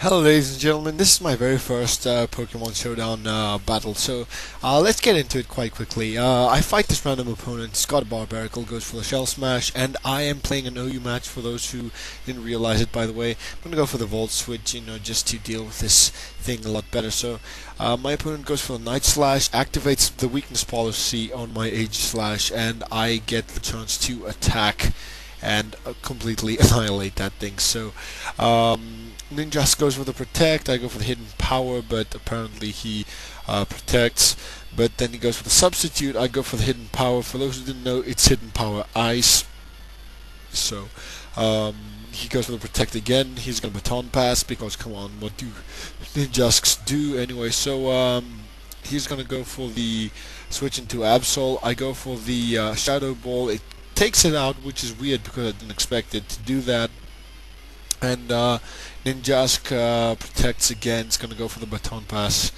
Hello ladies and gentlemen, this is my very first Pokemon Showdown battle, so let's get into it quite quickly. I fight this random opponent, Scott Barbarical goes for the Shell Smash, and I am playing an OU match for those who didn't realize it, by the way. I'm going to go for the Volt Switch, just to deal with this thing a lot better. So my opponent goes for the Night Slash, activates the weakness policy on my Aegislash, and I get the chance to attack and completely annihilate that thing. So Ninjas goes for the Protect, I go for the Hidden Power, but apparently he protects. But then he goes for the Substitute, I go for the Hidden Power. For those who didn't know, it's Hidden Power Ice. So he goes for the Protect again. He's going to Baton Pass because, come on, what do Ninjas do anyway? So he's going to go for the switch into Absol. I go for the Shadow Ball. It takes it out, which is weird because I didn't expect it to do that. And Ninjask protects again. It's going to go for the Baton Pass,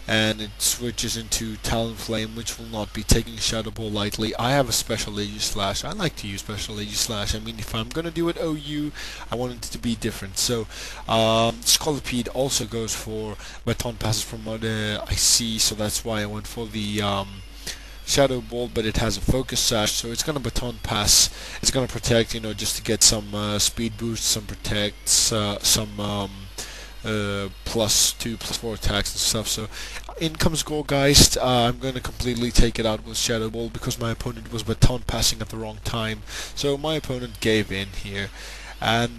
and it switches into Talonflame, which will not be taking Shadow Ball lightly. I have a special Aegislash. I like to use special Aegislash. I mean, if I'm going to do it OU, I want it to be different. So Scolipede also goes for Baton Passes from what I see, so that's why I went for the Shadow Ball, but it has a Focus Sash, so it's gonna Baton Pass. It's gonna protect, just to get some speed boost, some protects, some +2, +4 attacks and stuff. So in comes Gorgeist. I'm gonna completely take it out with Shadow Ball because my opponent was Baton Passing at the wrong time. So my opponent gave in here, and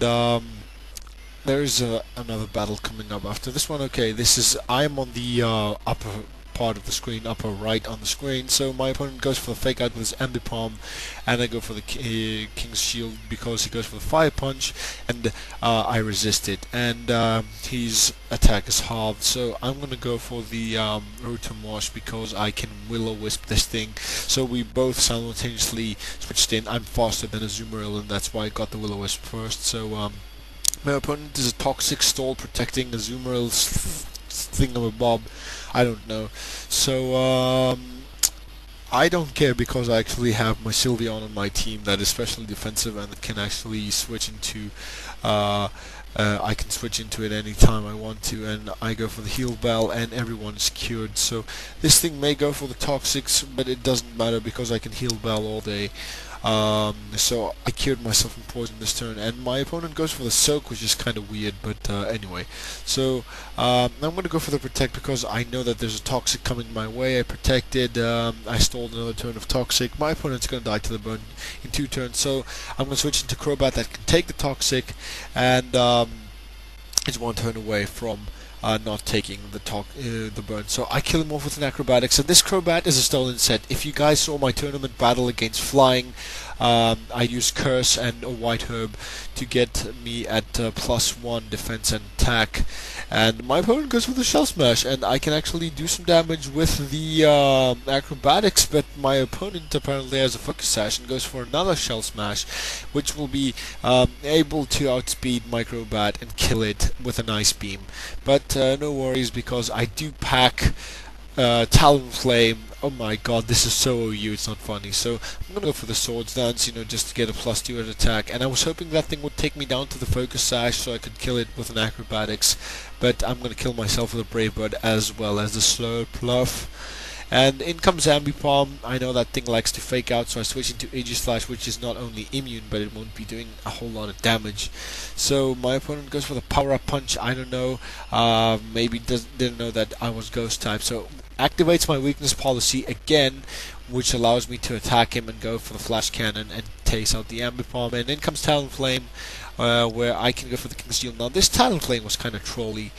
there's another battle coming up after this one. Okay, I'm on the upper part of the screen, upper right on the screen. So my opponent goes for the Fake Out with his Ambipom, and I go for the King's Shield because he goes for the Fire Punch, and I resist it, and his attack is halved. So I'm gonna go for the Rotom-Wash because I can Will-O-Wisp this thing. So we both simultaneously switched in. I'm faster than Azumarill, and that's why I got the Will-O-Wisp first. So my opponent is a Toxic Stall protecting Azumarill's thingamabob. I don't know. So I don't care because I actually have my Sylveon on my team that is specially defensive and can actually switch into I can switch into it anytime I want to, and I go for the Heal Bell and everyone is cured. So this thing may go for the Toxics, but it doesn't matter because I can Heal Bell all day. So I cured myself from poison this turn, and my opponent goes for the Soak, which is kind of weird, but anyway. So I'm going to go for the Protect because I know that there's a Toxic coming my way. I protected, I stalled another turn of Toxic. My opponent's going to die to the burn in 2 turns, so I'm going to switch into Crobat that can take the Toxic, and it's 1 turn away from not taking the burn. So I kill him off with an Acrobatics, and this Crobat is a stolen set. If you guys saw my tournament battle against Flying, I used Curse and a White Herb to get me at +1 defense and attack, and my opponent goes for the Shell Smash, and I can actually do some damage with the Acrobatics, but my opponent apparently has a Focus Sash and goes for another Shell Smash, which will be able to outspeed my Crobat and kill it with an Ice Beam. But no worries because I do pack Talonflame. Oh my god, this is so OU, it's not funny. So I'm gonna go for the Swords Dance, just to get a +2 at attack. And I was hoping that thing would take me down to the Focus Sash so I could kill it with an Acrobatics. But I'm gonna kill myself with a Brave Bird as well as the Slurpluff. And in comes Ambipom. I know that thing likes to Fake Out, so I switch into Aegislash, which is not only immune, but it won't be doing a whole lot of damage. So my opponent goes for the Power Up Punch. I don't know. Maybe didn't know that I was Ghost type. So activates my Weakness Policy again, which allows me to attack him and go for the Flash Cannon and takes out the Ambipom. And in comes Talonflame, where I can go for the King's Shield. Now this Talonflame was kind of trolly.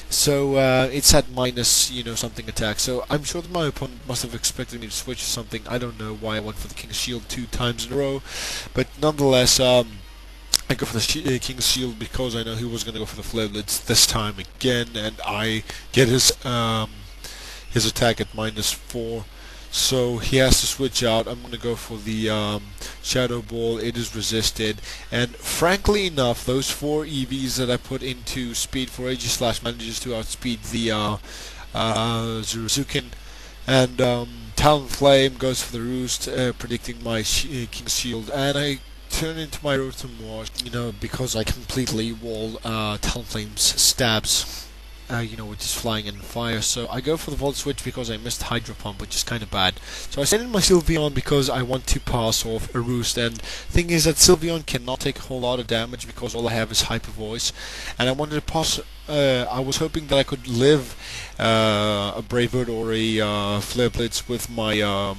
So it's at minus, something attack. So I'm sure that my opponent must have expected me to switch to something. I don't know why I went for the King's Shield 2 times in a row, but nonetheless, I go for the King's Shield because I know he was going to go for the Flare Blitz this time again, and I get his attack at -4. So he has to switch out. I'm going to go for the Shadow Ball. It is resisted. And frankly enough, those 4 EVs that I put into Speed for Aegislash manages to outspeed the Zuruzukin. And Talonflame goes for the Roost, predicting my King's Shield. And I turn into my Rotom Wash, because I completely wall Talonflame's stabs. Which is flying in fire. So I go for the Volt Switch because I missed Hydro Pump, which is kind of bad. So I send in my Sylveon because I want to pass off a Roost. And thing is that Sylveon cannot take a whole lot of damage because all I have is Hyper Voice. And I wanted to pass. I was hoping that I could live a Brave Bird or a Flare Blitz with my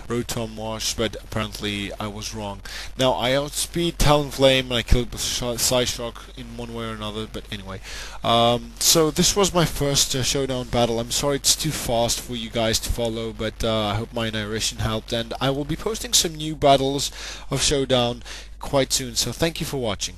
Rotom Wash, but apparently I was wrong. Now I outspeed Talonflame and I kill it with Psyshock in one way or another, but anyway. So this was my first Showdown battle. I'm sorry it's too fast for you guys to follow, but I hope my narration helped, and I will be posting some new battles of Showdown quite soon, so thank you for watching.